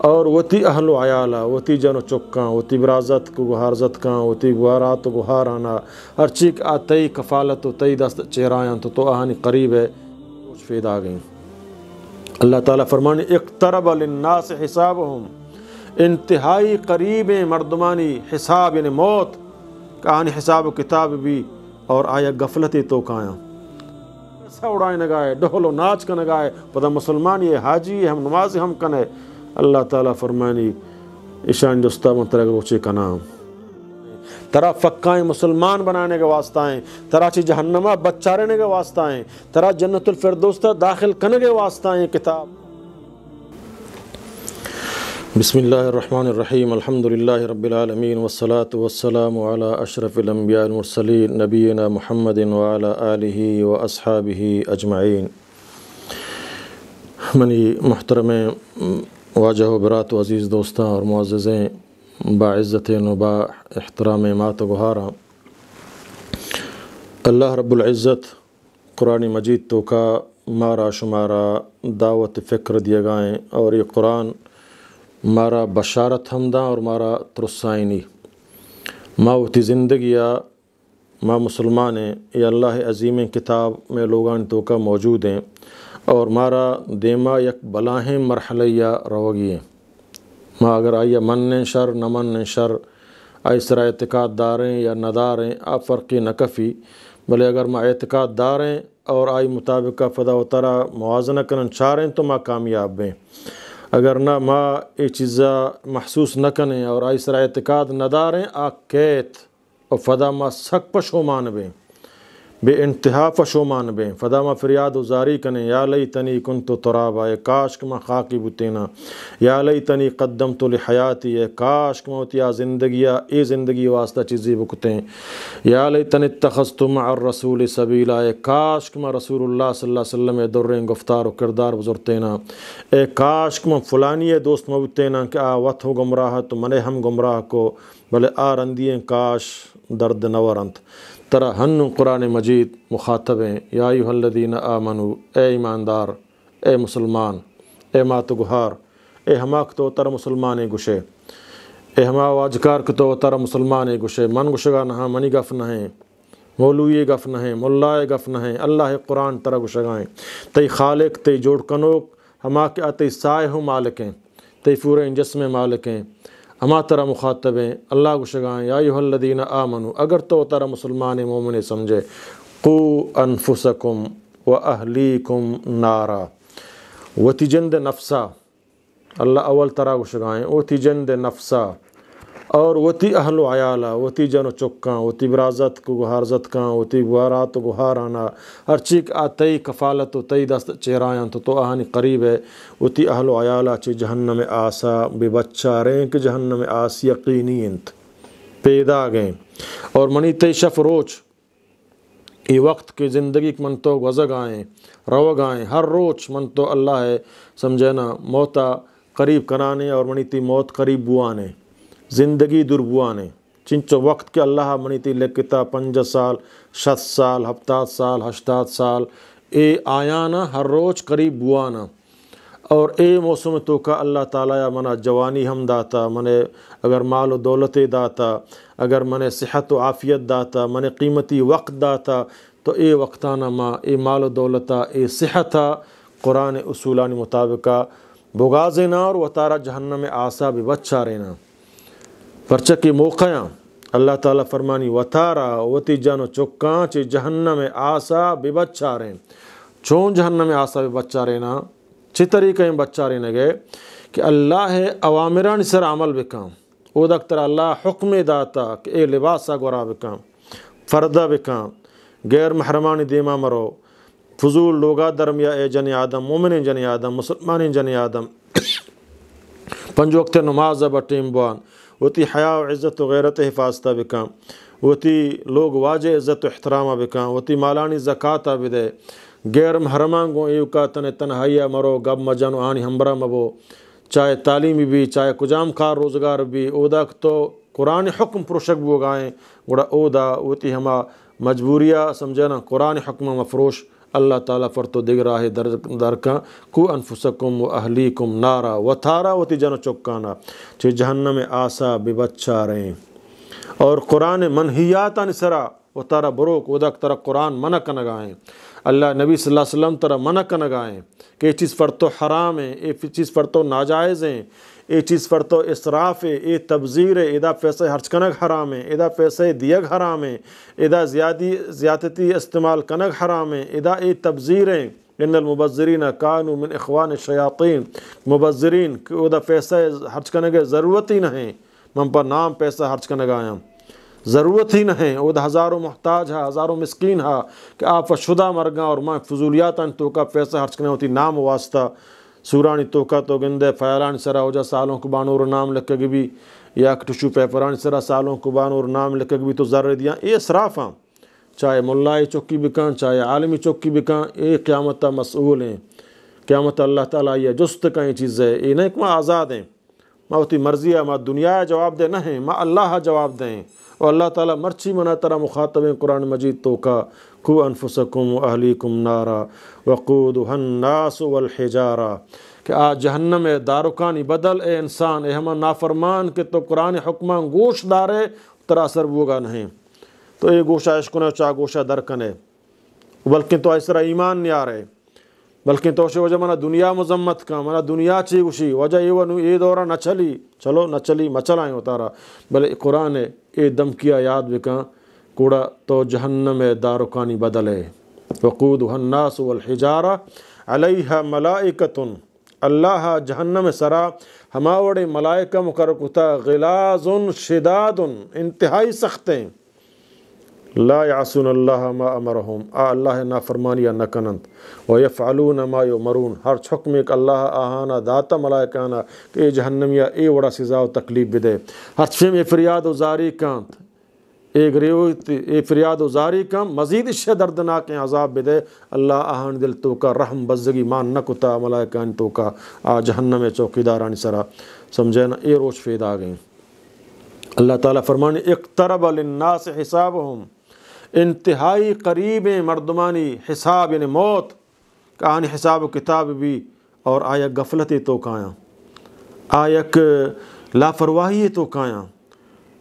اور وتی اہل و عیالا وتی جن و چکاں وتی برازت کو گہارزت کاں وتی گوارات و گہارانا ہر چیک آتی کفالت و تی دست چہرائیں تو آہانی قریب ہے کچھ فید آ گئیں۔ اللہ تعالیٰ فرمانے اقترب للناس حسابہم، انتہائی قریب مردمانی حساب یعنی موت کہانی حساب و کتاب بھی، اور آیا غفلتی تو کایاں پیسہ اڑائیں نگائے ڈھول و ناچ کا نگائے پتہ مسلمان یہ حاجی ہے ہم نماز ہم کنے۔ اللہ تعالیٰ فرمانی ایشان دوستا منتر اگر وچے کا نام ترا فقائیں مسلمان بنانے کے واسطہ ہیں، ترا چی جہنمہ بچارنے کے واسطہ ہیں، ترا جنت الفردوستہ داخل کرنے کے واسطہ ہیں کتاب۔ بسم اللہ الرحمن الرحیم، الحمدللہ رب العالمین والصلاة والسلام علی اشرف الانبیاء المرسلین نبینا محمد وعلی آلہ واصحابہ اجمعین۔ منی محترم واجہ و برات و عزیز دوستاں اور معززیں باعزت و با احترام مات و گہاراں، اللہ رب العزت قرآن مجید تو کا مارا شمارا دعوت فکر دیا گائیں، اور یہ قرآن مارا بشارت ہمداں اور مارا ترسائنی ماوتی زندگیہ ما مسلمان ہیں، یہ اللہ عظیم کتاب میں لوگان تو کا موجود ہیں، اور مارا دیما یک بلاہیں مرحلیہ روگی ہیں۔ ما اگر آئیے من شر نہ من شر آئی سرا اعتقاد داریں یا نہ داریں آپ فرقی نہ کفی، بلے اگر ما اعتقاد داریں اور آئی مطابقہ فدا و ترا موازنہ کرن چاریں تو ما کامیاب ہیں، اگر نہ ما یہ چیزا محسوس نہ کریں اور آئی سرا اعتقاد نہ داریں آک کیت اور فدا ما سک پشومان بیں، بے انتہا پشومان بیں، فدا ما فریاد و زاری کنے یا لیتنی کنت ترابا، اے کاش کہ ما خاکی بتینا، یا لیتنی قدمت لحیاتی، اے کاش کہ موتیا زندگیہ اے زندگی واسطہ چیزی بکتیں، یا لیتنی اتخذت مع الرسول سبیلا، اے کاش کہ ما رسول اللہ صلی اللہ علیہ وسلم دریں گفتار و کردار بزرتینا، اے کاش کہ ما فلانی دوست مبتینا کہ وقت ہو گمراہ تو منے ہم گمراہ کو، بلے رندییں کاش درد نورنت۔ ترا ہن قرآن مجید مخاطب ہیں، یا ایھا الذین آمنو، اے ایماندار، اے مسلمان، اے مات گہار، اے ہماک تو تر مسلمان گشے، اے ہما واجکار کتو تر مسلمان گشے، من گشگا نہ منی گف نہ ہیں، مولوی گف نہ ہیں، ملائے گف نہ ہیں، اللہ قرآن تر گشگائیں، تی خالق تی جوڑ کنوک ہما کے تی سائے ہو مالک ہیں، تی پورے جسم مالک ہیں، ہما ترا مخاطب ہیں، اللہ گشگائیں یا ایھا الذین آمنو، اگر تو ترا مسلمان مومن سمجھے، قو انفسکم و اہلیکم نارا، وتی جند نفسا، اللہ اول ترا گشگائیں وتی جند نفسا، اور وتی اہل و عیالا وتی جن و چکاں وتی برازت کو گہارزت کاں وتی گوارات و گہارانا ہر چیک آتی کفالت و تی دست چہرائیں تو آہانی قریب ہے، وتی اہل و عیالا چی جہنم آسا بے بچاریں کہ جہنم آس یقینی انت پیدا گئیں، اور منی تی شف روچ ای وقت کی زندگی من تو وزگ آئیں روگ آئیں، ہر روچ من تو اللہ ہے سمجھینا موتا قریب کرانے، اور منی تی موت قریب بوانے، زندگی در بوانے، چنچو وقت کے اللہ منی تی لکتا 5 سال 60 سال 70 سال 80 سال اے آیانا ہر روچ قریب بوانا، اور اے موسم تو کا اللہ تعالیٰ منا جوانی ہم داتا، منے اگر مال و دولت داتا، اگر منے صحت و عافیت داتا، منے قیمتی وقت داتا، تو اے وقتانا ما اے مال و دولتا اے صحتا قرآن اصولانی مطابقہ بغازنا اور وطارہ جہنم آسا بھی بچا رہنا، پرچہ کی موقعاں اللہ تعالیٰ فرمانی وطارہ وتی جانو چکاں چی جہنم آسا بھی بچا رہن، چون جہنم آسا بھی بچا رہنا چی طریقے میں بچا رہنے گئے کہ اللہ اوامران سر عمل بکام، او دکتر اللہ حکم داتا کہ اے لباسا گورا بکام، فردہ بکام، غیر محرمانی دیما مرو، فضول لوگا درمیا اے جن آدم، مومن جن آدم، مسلمان جن آدم، 5 وقت نماز بٹیم بوان، وتی حیا و عزت و غیرت حفاظتہ بکام، وتی لوگ واجہ عزت و احترامہ بکام، وتی مالانی زکاة بدے، غیر محرمان گو ایوکا تن تنہائیہ مرو گب مجن و آنی ہمبرہ مبو، چاہے تعلیمی بھی چاہے کجام کار روزگار بھی، اودا تو قرآن حکم پروشک بو گائیں گوڑا اودا وتی ہما مجبوریہ سمجھنا قرآن حکم مفروش اللہ تعالیٰ فرتو دیگ راہ درکاں کو انفسکم و اہلیکم نارا و تھارا و تی جنو چکانا چھ جہنم آسا بے بچا رہیں اور قرآن منہیات نسرا و تارا بروک ودک ترا قرآن منع کنگائیں اللہ نبی صلی اللہ علیہ وسلم ترا منع کنگائیں کہ یہ چیز فرتو حرام ہے، یہ چیز فرتو ناجائز ہیں، یہ چیز فرتو اسراف ہے، یہ تبذیر ہے، ادا پیسے خرچ کنگ حرام ہے، ادا پیسے دیگ حرام ہے، ادا زیادتی استعمال کنگ حرام ہے، ادا یہ تبذیر ہیں ان المبذرین کانوا من اخوان الشیاطین مبذرین کہ ادا پیسے خرچ کنگ ضرورت ہی نہیں من پر نام پیسہ خرچ کنگ آیا ضرورت ہی نہیں وہ ہزاروں محتاج ہے ہزاروں مسکین ہے کہ آپ شدہ مرگاں اور ماں فضولیات تو کا پیسہ خرچ کرنے ہوتی نام واسطہ سورانی تو کا تو گندے فیلان سرا ہو جا سالوں کو بانور نام لکھ کے بھی یا ٹشو پیپران سرا سالوں کو بانور نام لکھ کے بھی تو ذرے دیا یہ اسراف ہیں چاہے ملائی چوکی بکان چاہے عالمی چوکی بکان یہ قیامت مسئول ہیں قیامت اللہ تعالیٰ یہ جست کا یہ چیز ہے یہ نہیں کہ ماں آزاد ہیں ماں ہوتی مرضی ہے ماں دنیا جواب دے نہیں ماں اللہ جواب دیں اور اللہ تعالیٰ مرچی منا ترا مخاطب قرآن مجید تو کا کو انفسکم و اہلیکم نارا وقودها الناس والحجارہ کہ آج جہنم دارکانی بدل اے انسان اے ہمیں نافرمان کہ تو قرآن حکمان گوش دارے ترا اثر بوگا نہیں تو یہ گوشہ عشقنے چاہ گوشہ درکنے بلکہ تو ایسرا ایمان نہیں آ رہے بلکہ تو وجہ منا دنیا مذمت کا منا دنیا چی گوشی وجہ یہ دورہ نہ چلی چلو نہ چلی مچلائیں اتارا بلے قرآن اے دم کیا یاد بکاں کوڑا تو جہنم دارکانی بدلے وقودها الناس والحجارہ علیہا ملائکۃ اللہ جہنم سرا ہماوڑے ملائکہ مقرکتا غلاظ شداد انتہائی سختیں لا یعصون اللہ ما امرہم اللہ نافرمانیہ نکنند ویفعلون ما یؤمرون ہر حکم ایک اللہ آہانا داتا ملائکانا کہ اے جہنمیہ اے وڑا سزا و تکلیف بدے ہر فیم اے فریاد و زاری کانت اے گریوت اے فریاد و زاری کام مزید اشیاء دردناک عذاب بدے اللہ آہان دل تو کا رحم بزگی مان نکتا ملائکان تو کا جہنم چوکیدارانی سرا سمجھے نا اے روش فید آگئیں اللہ تعالیٰ فرمانے اقترب للناس حسابہم انتہائی قریب مردمانی حساب یعنی موت کہانی حساب و کتاب بھی اور آیا غفلتی تو کایاں آیک لاپرواہی تو کایاں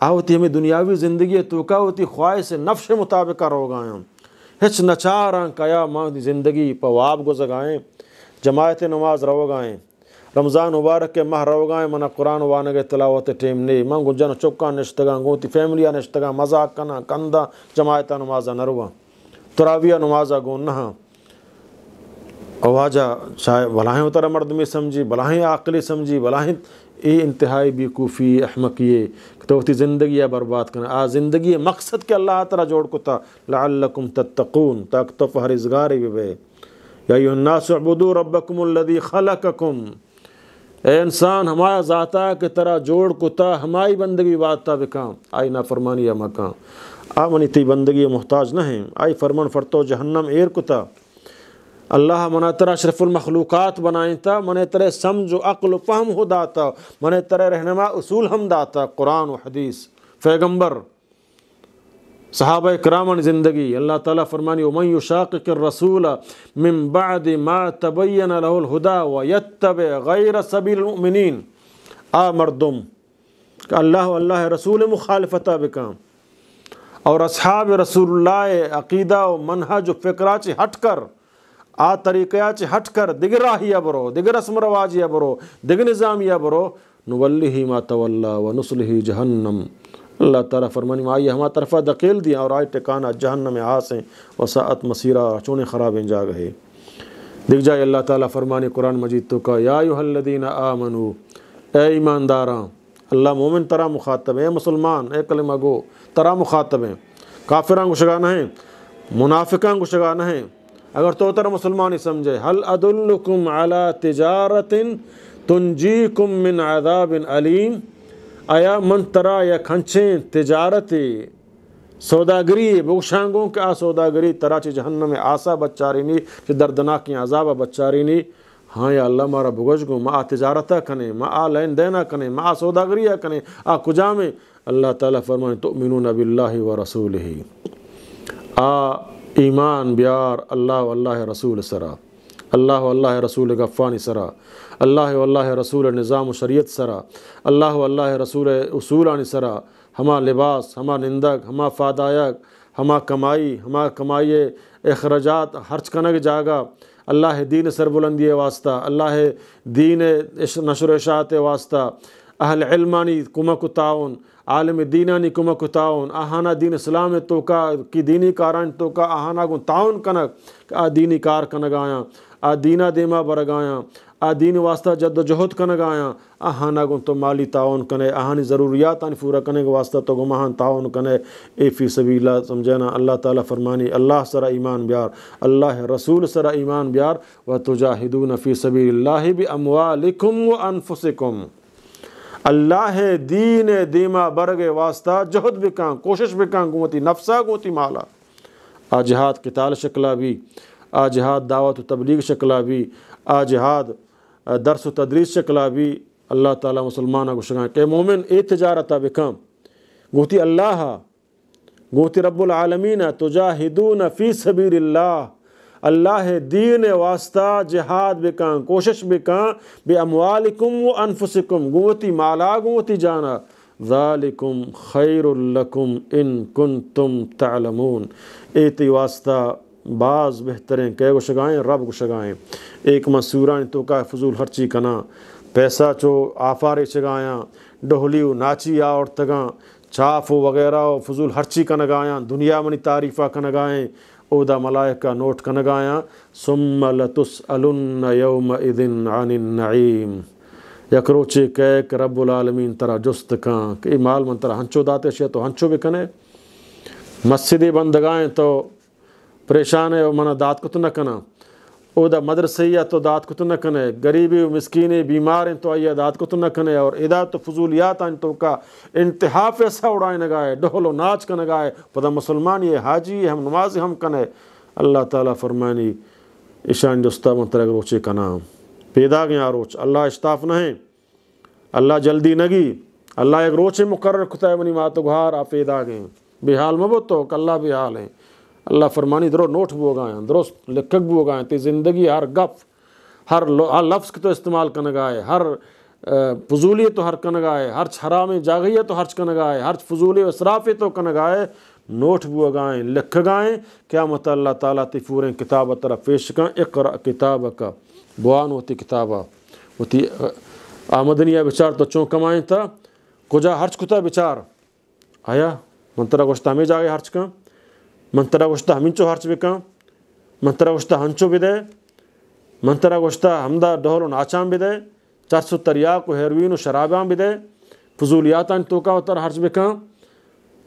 آوتی ہمیں دنیاوی زندگی تو کا ہوتی خواہش نفس مطابقہ رو گایاں ہچ نچاراں کیا ماں زندگی پواب گزگائیں جماعت نماز رو گائیں رمضان مبارک کے ماہ رو گائیں منا قرآن وانگے تلاوت ٹیم نہیں من گنجن چکا نشتگاں گوتی فیملیاں نشتگاں مزاق کنا کندہ جماعتہ نمازہ نرواں تراویہ نمازہ گون نہاں اواجہ چاہے بلاہیں اترا مردمی سمجھی بلاہیں عقلی سمجھی بلاہیں اے انتہائی بیوقوفی احمقیے تو ہوتی زندگی برباد کرنا زندگی مقصد کے اللہ تعالیٰ جوڑ کتا لعلکم تتقون تاک تو پرہیزگاری بھی بے یا ایھا الناس اعبدوا ربکم الذی خلقکم اے انسان ہمارا ذاتا کہ ترا جوڑ کتا ہماری بندگی وادتا بکام آئی نافرمانی یا مکان منی تی بندگی محتاج نہیں آئی فرمان فرتو جہنم ایر کتا اللہ منہ ترا اشرف المخلوقات بنائیں تا منہ ترے سمجھ و عقل و فہم ہو داتا منہ ترے رہنما اصول ہم داتا قرآن و حدیث پیغمبر صحابہ کرامن زندگی اللہ تعالیٰ فرمانی ومن یشاقق الرسول من بعد ما تبین له الہدا ویتبع غیر سبیل المؤمنین مردم کہ اللہ رسول مخالفتہ بکام اور اصحاب رسول اللہ عقیدہ و منہج و فکرہ چی ہٹ کر طریقہ چی ہٹ کر دیگر راہیہ برو دیگر رسم رواجیہ برو دیگر نظامیہ برو نولیہ ما تولا ونصلہ جہنم اللہ تعالیٰ فرمانی آئی ہما طرفہ دقیل دیا اور آئی ٹکانا جہنم آسیں وساعت مسیرہ چونے خرابیں جا گئے دیکھ جائے اللہ تعالیٰ فرمانی قرآن مجید تو کا یا ایھا الذین آمنو اے ایمانداراں اللہ مومن ترا مخاطب ہے اے مسلمان اے کلمہ گو ترا مخاطب ہیں کافراں کو شگانا ہیں منافقاں کو شگانا ہیں اگر تو ترا مسلمان ہی سمجھے هل ادلکم علی تجارت تنجیکم من عذاب علیم آیا من ترا یا کھنچیں تجارتی سوداگری بوشانگوں کہ سوداگری ترا چی جہنم آسا بچاری نہیں چی دردناکی عذاب بچاری نہیں ہاں یا اللہ مارا بگوش گو ما تجارتہ کنے ما لین دینا کنے ما سوداگریہ کنے کجا میں اللہ تعالیٰ فرمائے تؤمنون باللہ و رسولہ ایمان بیار اللہ واللہ رسول سرا، اللہ واللہ رسول غفانی سرا، اللہ واللہ رسول نظام و شریعت سرا، اللہ واللہ رسول اصولانی سرا، ہما لباس، ہما نندگ، ہما فادایک، ہما کمائی، ہما کمائی اخراجات خرچ کنگ جاگا اللہ دین سربلندی واسطہ، اللہ دین نشر و اشاعت واسطہ، اہل علمانی کمک و تعاون، عالم دینانی کمک و تعاون، آہانا دین اسلام توکا کی دینی کاران توکا آہانا گن تعاون کنک آ دینی کار کنگ آیا، آ دینا دیما برگ آیا، آ دین واسطہ جد و جہد کنگ آیا، آہانا گن تو مالی تعاون کنے، آہانی ضروریات آنی پورا کنے کے واسطہ تو گمہان تعاون کنے، اے فی سبیل اللہ سمجھنا۔ اللہ تعالیٰ فرمانی اللہ سرا ایمان بیار، اللہ رسول سرا ایمان بیار، وَتُجَاهِدُونَ فِي سَبِيلِ اللَّهِ بِأَمْوَالِكُمْ وَأَنفُسِكُمْ، اللہ دین دیما برگ واسطہ جہد بکاں، کوشش بکاں، گوتی نفسا گوتی مالا، آ جہاد قتال شکلا بھی، آ جہاد دعوت و تبلیغ شکلا بھی، آ جہاد درس و تدریس شکلا بھی۔ اللہ تعالیٰ مسلمانہ کو شکاں کہ مومن اے تجارتہ بکاں، گوتی اللہ گوتی رب العالمین تجاہدون فی سبیل اللہ، اللہ دین واسطہ جہاد بکاں، کوشش بکاں، بے اموالکم و انفسکم، گوتی مالا گوتی جانا، ذالکم خیر لکم ان کنتم تعلمون، ایتی واسطہ بعض بہترین کہ کو شگائیں رب کو شگائیں۔ ایک منصوران تو کا فضول خرچی کنا، پیسہ چو آفارے شگایاں، ڈہلیو ناچی اور تگاں، چھاف وغیرہ فضول خرچی کنگایاں، دنیا منی تعریفہ کنگائیں، اودا ملائکہ نوٹ کنگایاں، ثم لتسألن یومئذ عن النعیم، یکروچے کہ رب العالمین ترا جست کان کہ مال من ترا ہنچو داتے شے تو ہنچو بکنے، مسجدی بندگائیں تو پریشان ہے منہ دات کت نہ کنا، او دا مدرسیہ تو دات کت نہ کنے، غریبی و مسکینی بیمار ہیں تو آئیہ دات کت نہ کنے، اور ادا تو فضولیات آئیں تو کا انتہا پیسہ اڑائیں نگائے، ڈھول و ناچ کا نگائے، پتہ مسلمان یہ حاجی ہم نماز ہم کنے۔ اللہ تعالیٰ فرمانی اشان جستا منترک روچے کا نام پیدا گیا روچ، اللہ اشتاف نہیں، اللہ جلدی نگی، اللہ ایک روچے مقرر کتا ہے منی ماتو گھار آپ پیدا گئے، بے حال مبتو کہ اللہ بے حال ہیں۔ اللہ فرمانی درو نوٹ بو گائیں، درست لکھک بو گائیں، تی زندگی ہر گف، ہر لفظ کی تو استعمال کنگائے، ہر فضولی تو ہر کنگائے، ہر حرام جاگئی تو ہرچ کنگائے، ہر فضولی اسرافی تو کنگائے، نوٹ بو گائیں، لکھ گائیں، قیامت اللہ تعالیٰ تی فوریں کتاب طرف پیش کن، اقرأ کتابک، بوان ہوتی کتابہ ہوتی آمدنیہ بچار تو چون کمائیں تا کجا ہرچ کتا بچار آیا منترہ گوشتا ہمیں جاگے ہرچ کن، منترہ گوشتا ہمینچو ہرچ بکن، منترہ گوشتا ہنچو بدے، منترہ گوشتا ہمدہ ڈہل و ناچان بدے، 400 تریاق و ہیروین و شرابان بدے، فضولیاتان توکا و تر ہرچ بکن،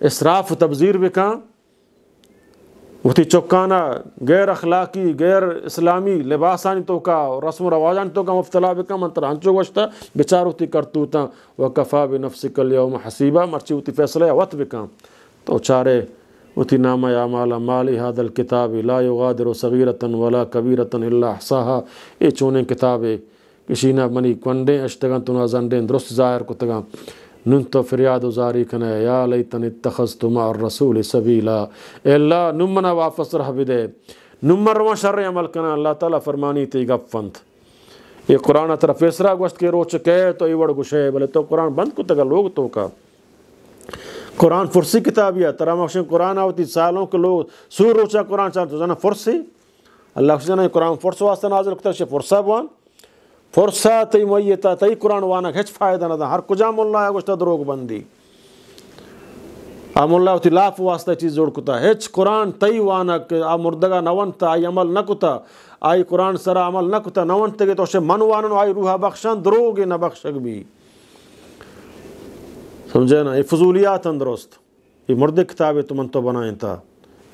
اسراف و تبذیر بکن، وتی چوکانا غیر اخلاقی غیر اسلامی لباسانی توکا رسم و رواجان توکا مفتلا بکن، منترہ ہنچو گوشتا بچار ہوتی کرتوتا وکفا بنفسک الیوم حسیبہ، مرچی ہوتی فیصلہ وقت بکن تو چارے وتی نامہ اعمال مالی هذا الکتاب لا یغادر صغیرۃ ولا کبیرۃ الا احصاها، اے چونے کتابے کسی نہ منی کنڈیں اشتگن تو نہ زنڈیں درست ظاہر کو تگاں نن تو فریاد و زاری کنے یا لیتنی اتخذت مع الرسول سبیلا، اے اللہ نمنا واپس رہ بدے، نمر و شر عمل کنا۔ اللہ تعالیٰ فرمانی تی گفنت یہ قرآن طرف اسرا گوشت کے روچ کے تو ایوڑ گوشے بلے تو قرآن بند کو تگا لوگ تو کا قرآن فرسی کتابی ہے ترا مخشن قرآن آوتی سالوں کے لوگ سور روچا قرآن چاہتا جانا فرسی، اللہ خشن ہے قرآن فرس واسطہ نازل کتا شے فرسا بوان، فرسا تی مویتا تی قرآن وانا ہچ فائدہ نہ دا، ہر کجا مولا ہے گوشتا دروگ بندی آم اللہ تی لاف واسطہ چیز جوڑ کتا، ہچ قرآن تی وانا آ مردگا نونتا آئی عمل نہ کتا، آئی قرآن سرا عمل نہ کتا نونتا گے تو شے من وانا آئی روحا بخشان دروگی نہ بخشک بھی، سمجھے نا، یہ فضولیات اندرست، یہ مرد کتابیں تمن تو بنائیں تا،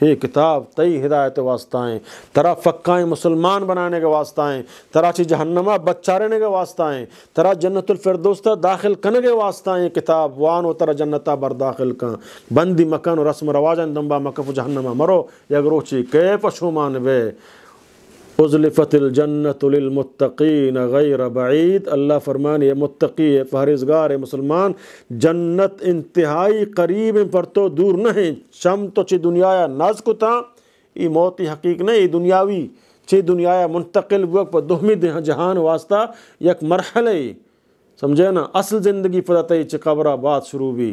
یہ کتاب تئی ہدایت واسطائیں، ترا فقائیں مسلمان بنانے کے واسطائیں، ترا چی جہنمہ بچارنے کے واسطائیں، ترا جنت الفردوستہ داخل کرنے کے واسطائیں، کتاب وان و ترا جنتہ بر داخل کن، بندی مکان و رسم رواجان دنبا مکف جہنمہ مرو یک روچی کیف شومان بے، ازلفت الجنت للمتقین غیر بعید، اللہ فرمانی ہے متقی ہے پرہیزگار ہے مسلمان، جنت انتہائی قریب پر تو دور نہیں، شم تو چی دنیا ناز کو تا یہ موت حقیق نہیں، یہ دنیاوی چی دنیا منتقل وقت پر دہمی جہان واسطہ یک مرحلہ سمجھے نا، اصل زندگی پدا تی چی قبرہ بات شروع بھی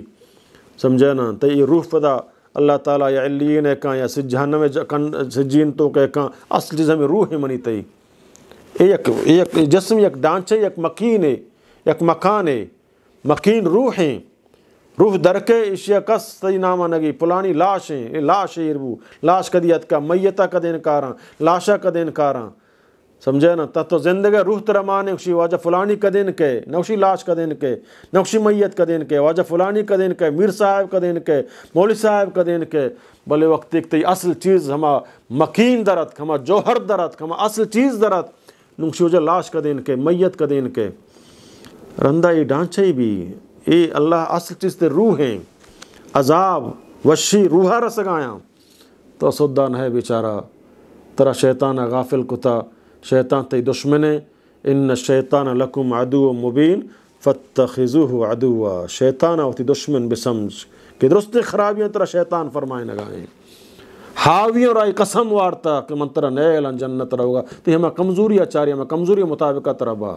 سمجھے نا، تی یہ روح پدا اللہ تعالیٰ یا علیین کان یا جہنم سجین تو کہ کان اصل چیز ہمیں روح منی تی، ایک جسم یک ڈانچے یک مکین ہے، یک مکان ہے، مکین روح ہیں، روح درکے اشیاء کس تی نامہ نگی پلانی لاش ہیں، یہ لاش ہے اربو لاش کدیت کا میتہ کد انکاراں لاشا کد انکاراں سمجھے نا، تو زندگی روح ترمانے اکشی واجہ فلانی کدین کے نوشی لاش کدین کے نوشی میت کدین کے واجہ فلانی کدین کے میر صاحب کدین کے مولوی صاحب کدین کے بلے وقت ایک تی اصل چیز ہما مکین درت ہما جوہر درت ہما اصل چیز درت نوشی وجہ لاش کدین کے میت کدین کے رندہ یہ ڈانچے بھی یہ اللہ اصل چیز تے روح ہیں، عذاب وشی روحہ رسگایاں تو صدہ نہ ہے بیچارہ ترا شیطان غافل کتا شیطان تی دشمنے ان الشیطان لکم عدو مبین فاتخذوه عدوا شیطان ہوتی دشمن بسمجھ کہ درست خرابیاں ترا شیطان فرمائے نگائیں حاویوں رائی قسم وارتا کہ من ترا نیلن جنت رہوگا تی ہمیں کمزوری اچاری ہمیں کمزوری مطابقہ ترا با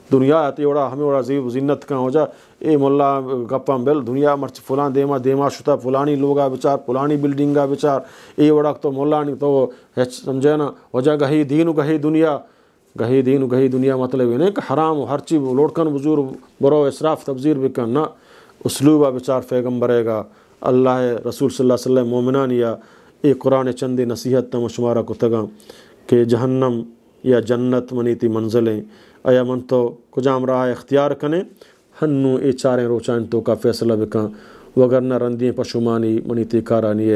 دنیا آتی اوڑا ہمیں اوڑا زینت کا ہو جا اے مولا گپاں بل دنیا مرچ فلان دیما شتا فلانی لوگا بچار فلانی بلڈنگا بچار اے اوڑا تو مولانی تو سمجھے نا وجہ گہی دین گہی دنیا مطلب یہ نہیں کہ حرام ہر چیز لوڑکن بزور برو اسراف تبذیر بکن نہ اسلوبہ بچار پیغمبرے گا اللہ رسول صلی اللہ علیہ وسلم مومنان یا اے قرآن چندی نصیحت تم شمارہ کو تگاں کہ جہنم یا جنت منیتی منزلیں ایا من تو کجام راہ اختیار کنے ہنو اے چاریں روچائن تو کا فیصلہ بکاں وگرنہ رندیں پشمانی منیتی کارانی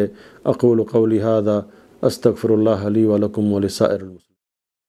اقول قولی هذا استغفر اللہ لی ولکم ولسائر المسلمین.